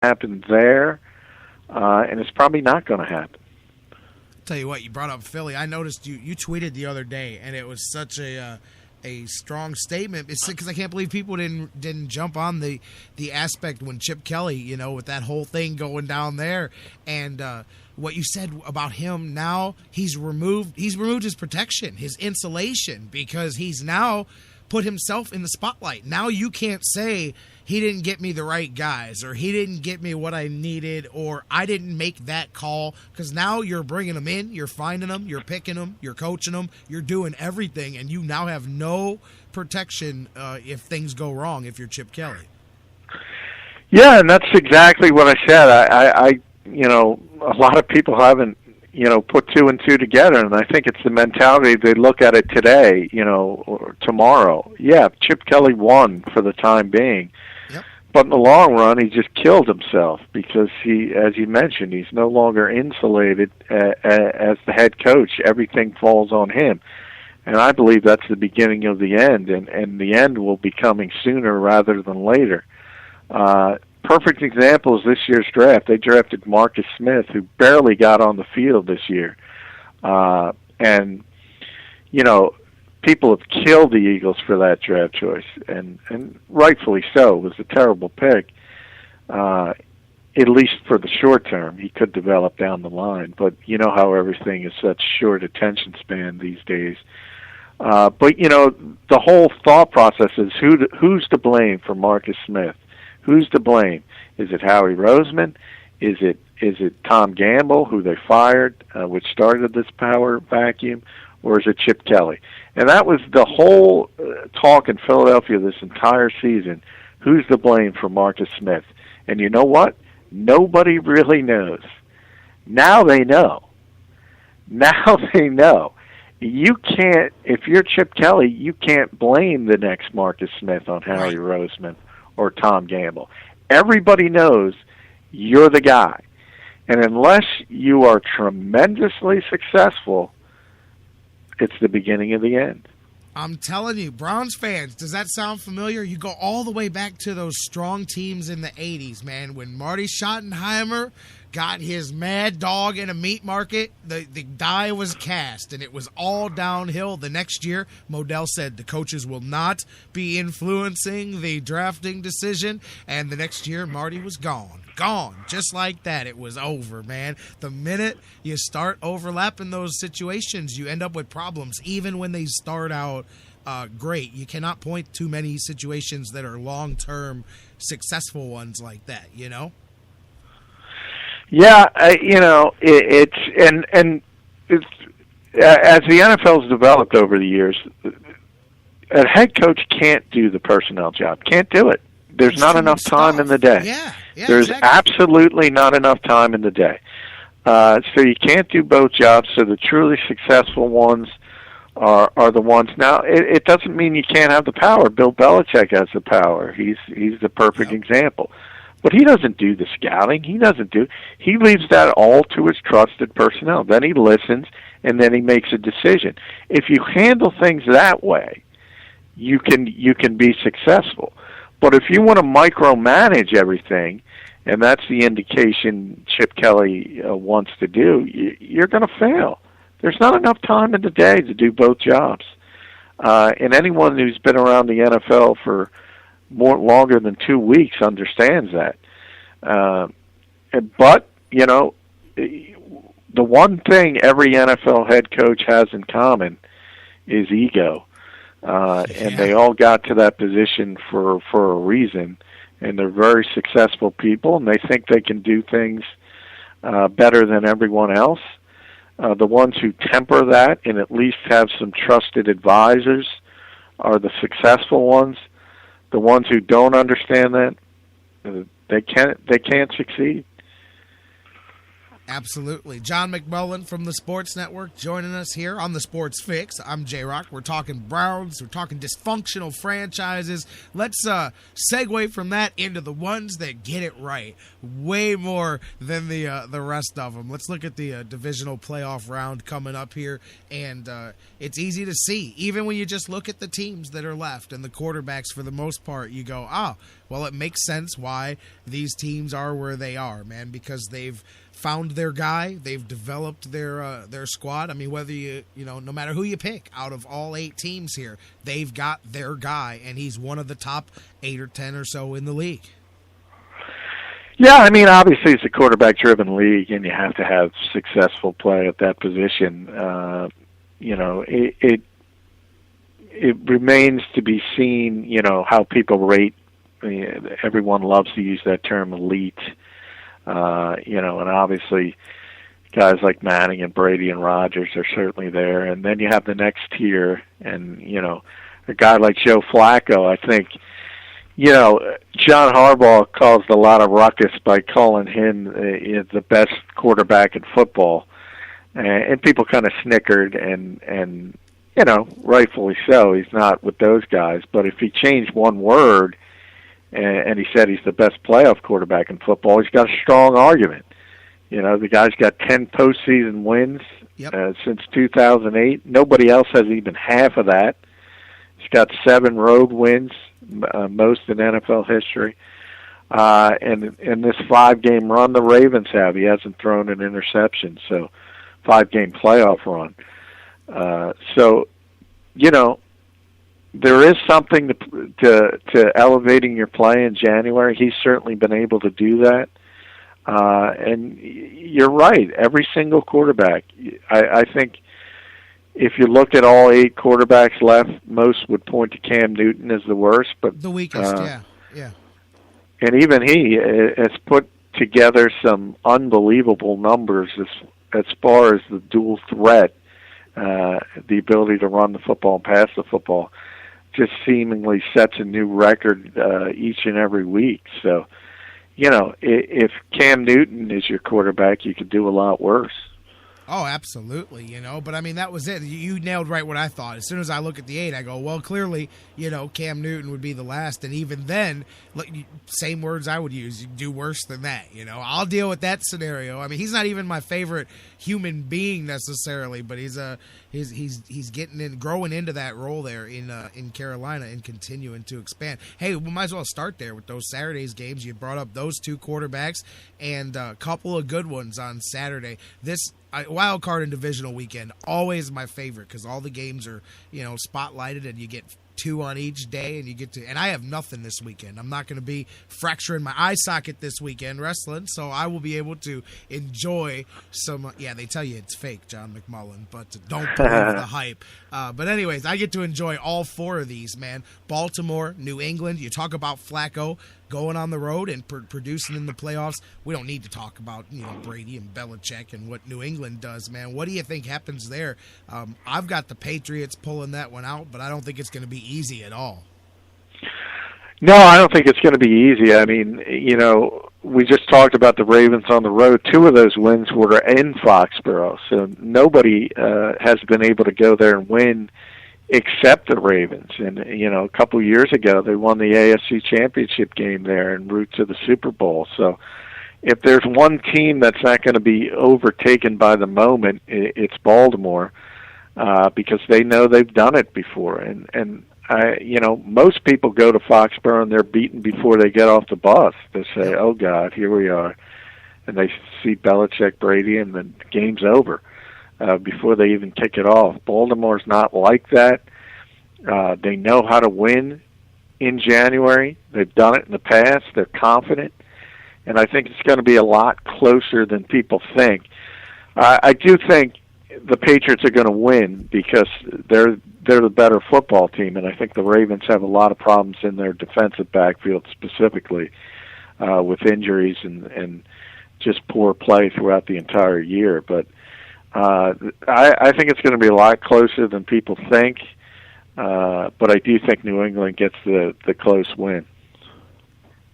happen there, and it's probably not going to happen. Tell you what, you brought up Philly. I noticed you tweeted the other day, and it was such a strong statement. It's because I can't believe people didn't jump on the aspect when Chip Kelly, with that whole thing going down there, and what you said about him. Now he's removed his protection, his insulation, because he's now put himself in the spotlight. Now you can't say he didn't get me the right guys, or he didn't get me what I needed, or I didn't make that call, because now you're bringing them in, you're finding them, you're picking them, you're coaching them, you're doing everything, and you now have no protection if things go wrong if you're Chip Kelly. Yeah, and that's exactly what I said. I a lot of people haven't put two and two together, and I think it's the mentality they look at it today, or tomorrow. Yeah, Chip Kelly won for the time being. Yep. But in the long run, he just killed himself because he, as you mentioned, he's no longer insulated as the head coach. Everything falls on him. And I believe that's the beginning of the end, and the end will be coming sooner rather than later. Perfect example is this year's draft. They drafted Marcus Smith, who barely got on the field this year. And people have killed the Eagles for that draft choice, and rightfully so. It was a terrible pick, at least for the short term. He could develop down the line, but you know how everything is such short attention span these days. But, the whole thought process is who's to blame for Marcus Smith? Who's to blame? Is it Howie Roseman? Is it Tom Gamble, who they fired, which started this power vacuum, or is it Chip Kelly? And that was the whole talk in Philadelphia this entire season. Who's to blame for Marcus Smith? And you know what? Nobody really knows. Now they know. Now they know. You can't, if you're Chip Kelly, you can't blame the next Marcus Smith on Howie Roseman or Tom Gamble. Everybody knows you're the guy. And unless you are tremendously successful, it's the beginning of the end. I'm telling you, Browns fans, does that sound familiar? You go all the way back to those strong teams in the 80s, man, when Marty Schottenheimer got his mad dog in a meat market, the die was cast, and it was all downhill. The next year, Modell said the coaches will not be influencing the drafting decision, and the next year, Marty was gone. Gone. Just like that. It was over, man. The minute you start overlapping those situations, you end up with problems, even when they start out great. You cannot point to many situations that are long-term successful ones like that, Yeah, it's as the NFL's developed over the years, a head coach can't do the personnel job. Can't do it. There's not enough time in the day. Yeah, There's absolutely not enough time in the day. So you can't do both jobs. So the truly successful ones are the ones. Now, it doesn't mean you can't have the power. Bill Belichick has the power. He's the perfect example. But he doesn't do the scouting. He leaves that all to his trusted personnel. Then he listens, and then he makes a decision. If you handle things that way, you can be successful. But if you want to micromanage everything, and that's the indication Chip Kelly wants to do, you're going to fail. There's not enough time in the day to do both jobs. And anyone who's been around the NFL for longer than 2 weeks understands that. But, the one thing every NFL head coach has in common is ego. And they all got to that position for a reason, and they're very successful people, and they think they can do things better than everyone else. The ones who temper that and at least have some trusted advisors are the successful ones. The ones who don't understand that, they can't succeed. Absolutely. John McMullen from the Sports Network joining us here on the Sports Fix. I'm J-Rock. We're talking Browns. We're talking dysfunctional franchises. Let's segue from that into the ones that get it right way more than the rest of them. Let's look at the divisional playoff round coming up here, and it's easy to see. Even when you just look at the teams that are left and the quarterbacks for the most part, you go, oh, well, it makes sense why these teams are where they are, man, because they've found their guy. They've developed their squad. I mean, whether no matter who you pick out of all 8 teams here, they've got their guy, and he's one of the top 8 or 10 or so in the league. Yeah, I mean, obviously it's a quarterback-driven league, and you have to have successful play at that position. It remains to be seen, how people rate. Everyone loves to use that term, elite. And obviously guys like Manning and Brady and Rodgers are certainly there. And then you have the next tier, and, a guy like Joe Flacco, I think, John Harbaugh caused a lot of ruckus by calling him the best quarterback in football. And people kind of snickered, and rightfully so. He's not with those guys. But if he changed one word, and he said he's the best playoff quarterback in football, he's got a strong argument. The guy's got 10 postseason wins since 2008. Nobody else has even half of that. He's got 7 road wins, most in NFL history. And in this 5-game run the Ravens have, he hasn't thrown an interception. So 5-game playoff run. There is something to elevating your play in January. He's certainly been able to do that. And you're right. Every single quarterback, I think if you look at all 8 quarterbacks left, most would point to Cam Newton as the worst. But the weakest, yeah. And even he has put together some unbelievable numbers as far as the dual threat, the ability to run the football and pass the football. Just seemingly sets a new record each and every week. So, if Cam Newton is your quarterback, you could do a lot worse. Oh, absolutely, But, I mean, that was it. You nailed right what I thought. As soon as I look at the 8, I go, well, clearly, Cam Newton would be the last. And even then, same words I would use, you do worse than that, I'll deal with that scenario. I mean, he's not even my favorite human being necessarily, but he's getting in, growing into that role there in Carolina and continuing to expand. Hey, we might as well start there with those Saturday's games. You brought up those 2 quarterbacks and a couple of good ones on Saturday. This wild card and divisional weekend, always my favorite because all the games are, spotlighted and you get 2 on each day, and you get to. And I have nothing this weekend. I'm not going to be fracturing my eye socket this weekend wrestling, so I will be able to enjoy some. Yeah, they tell you it's fake, John McMullen, but don't believe the hype. But anyways, I get to enjoy all 4 of these, man. Baltimore, New England. You talk about Flacco going on the road and producing in the playoffs. We don't need to talk about Brady and Belichick and what New England does, man. What do you think happens there? I've got the Patriots pulling that one out, but I don't think it's going to be easy at all. No, I don't think it's going to be easy. I mean, we just talked about the Ravens on the road. 2 of those wins were in Foxborough, so nobody has been able to go there and win except the Ravens. And, a couple of years ago, they won the AFC Championship game there en route to the Super Bowl. So if there's one team that's not going to be overtaken by the moment, it's Baltimore, because they know they've done it before. And most people go to Foxborough and they're beaten before they get off the bus. They say, oh, God, here we are. And they see Belichick, Brady, and the game's over. Before they even kick it off. Baltimore's not like that. They know how to win in January. They've done it in the past. They're confident. And I think it's going to be a lot closer than people think. I do think the Patriots are going to win because they're the better football team, and I think the Ravens have a lot of problems in their defensive backfield specifically with injuries and just poor play throughout the entire year. But I think it's going to be a lot closer than people think, but I do think New England gets the close win.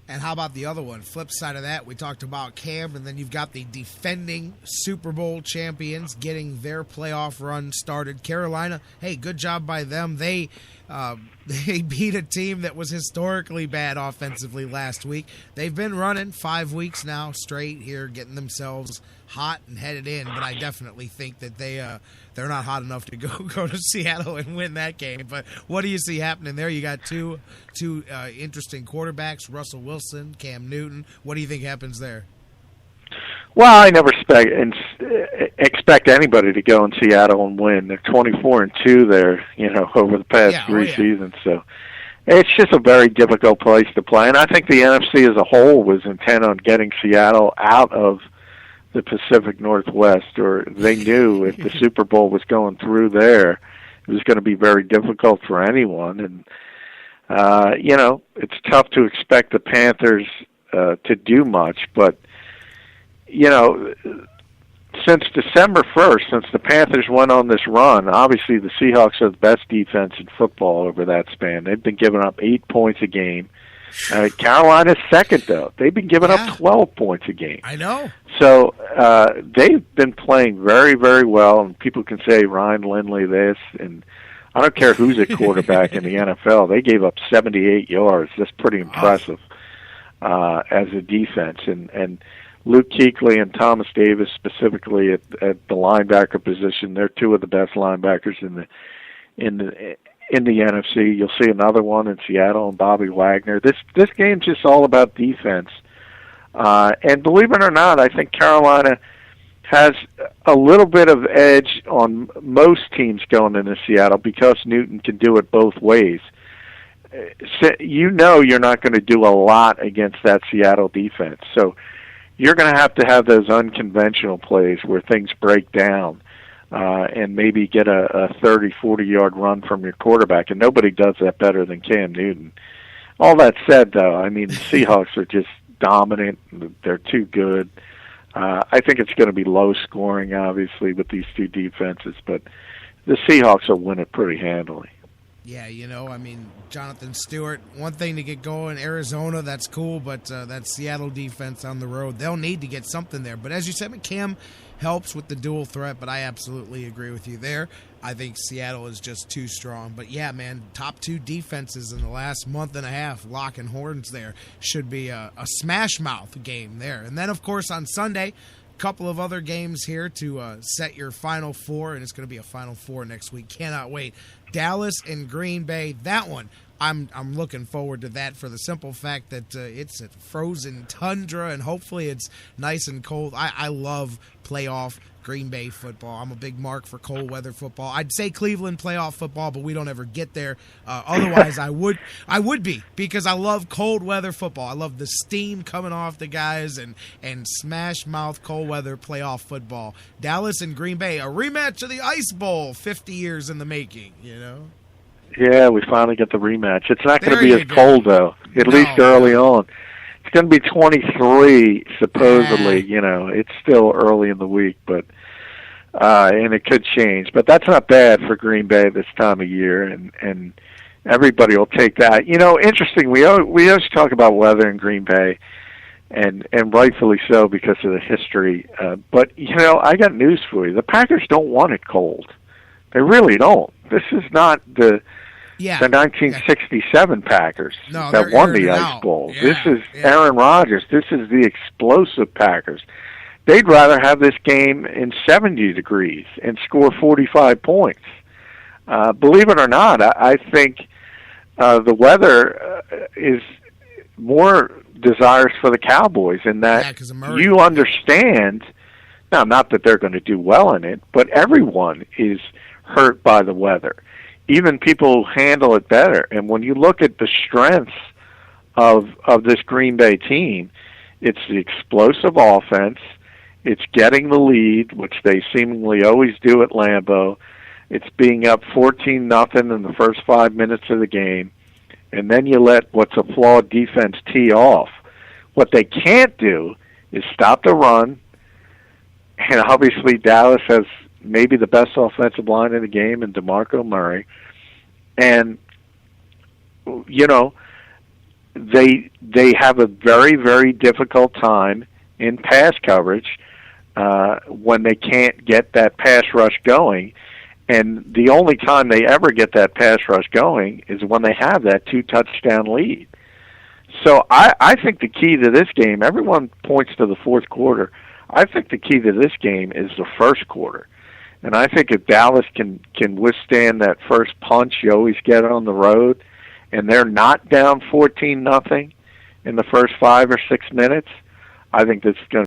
And how about the other one? Flip side of that, we talked about Cam, and then you've got the defending Super Bowl champions getting their playoff run started. Carolina, hey, good job by them. They beat a team that was historically bad offensively last week. They've been running 5 weeks now straight here, getting themselves hot and headed in. But I definitely think that they're not hot enough to go to Seattle and win that game. But what do you see happening there? You got two interesting quarterbacks, Russell Wilson, Cam Newton. What do you think happens there? Well, I never expect anybody to go in Seattle and win. They're 24-2 there, over the past three seasons. So it's just a very difficult place to play. And I think the NFC as a whole was intent on getting Seattle out of the Pacific Northwest, or they knew if the Super Bowl was going through there, it was going to be very difficult for anyone. And, it's tough to expect the Panthers to do much, but since December 1st, since the Panthers went on this run, obviously the Seahawks are the best defense in football over that span. They've been giving up 8 points a game. Carolina's second, though. They've been giving up 12 points a game. I know. So they've been playing very, very well, and people can say Ryan Lindley this, and I don't care who's at quarterback in the NFL. They gave up 78 yards. That's pretty impressive as a defense. And Luke Kuechly and Thomas Davis specifically at the linebacker position, they're two of the best linebackers in the NFC. You'll see another one in Seattle and Bobby Wagner. This game's just all about defense. And believe it or not, I think Carolina has a little bit of edge on most teams going into Seattle because Newton can do it both ways. You're not going to do a lot against that Seattle defense. So you're going to have those unconventional plays where things break down and maybe get a 30, 40-yard run from your quarterback, and nobody does that better than Cam Newton. All that said, though, I mean, the Seahawks are just dominant. They're too good. I think it's going to be low scoring, obviously, with these two defenses, but the Seahawks will win it pretty handily. Yeah, Jonathan Stewart, one thing to get going, Arizona, that's cool, but that Seattle defense on the road, they'll need to get something there. But as you said, Cam helps with the dual threat, but I absolutely agree with you there. I think Seattle is just too strong. But, yeah, man, top two defenses in the last month and a half, locking horns there, should be a smash-mouth game there. And then, of course, on Sunday, couple of other games here to set your Final Four, and it's going to be a Final Four next week. Cannot wait. Dallas and Green Bay, that one, I'm looking forward to that for the simple fact that it's a frozen tundra, and hopefully it's nice and cold. I love playoff Green Bay football. I'm a big mark for cold weather football. I'd say Cleveland playoff football, but we don't ever get there. Otherwise, I would be, because I love cold weather football. I love the steam coming off the guys and smash mouth cold weather playoff football. Dallas and Green Bay, a rematch of the Ice Bowl, 50 years in the making. Yeah, we finally get the rematch. It's not going to be as cold, though, at least early on. It's going to be 23, supposedly. It's still early in the week, but and it could change. But that's not bad for Green Bay this time of year, and everybody will take that. Interesting, we always talk about weather in Green Bay, and rightfully so because of the history. But, I got news for you. The Packers don't want it cold. They really don't. This is not the 1967 Packers that won the Ice Bowl. This is Aaron Rodgers. This is the explosive Packers. They'd rather have this game in 70 degrees and score 45 points. Believe it or not, I think the weather is more desirous for the Cowboys in that you understand, now not that they're going to do well in it, but everyone is hurt by the weather. Even people handle it better. And when you look at the strengths of this Green Bay team, it's the explosive offense, it's getting the lead, which they seemingly always do at Lambeau. It's being up 14-0 in the first 5 minutes of the game, and then you let what's a flawed defense tee off. What they can't do is stop the run, and obviously Dallas has maybe the best offensive line in the game in DeMarco Murray. And, they have a very, very difficult time in pass coverage when they can't get that pass rush going. And the only time they ever get that pass rush going is when they have that 2-touchdown lead. So I think the key to this game, everyone points to the fourth quarter. I think the key to this game is the first quarter. And I think if Dallas can withstand that first punch you always get on the road, and they're not down 14-0 in the first 5 or 6 minutes, I think this is going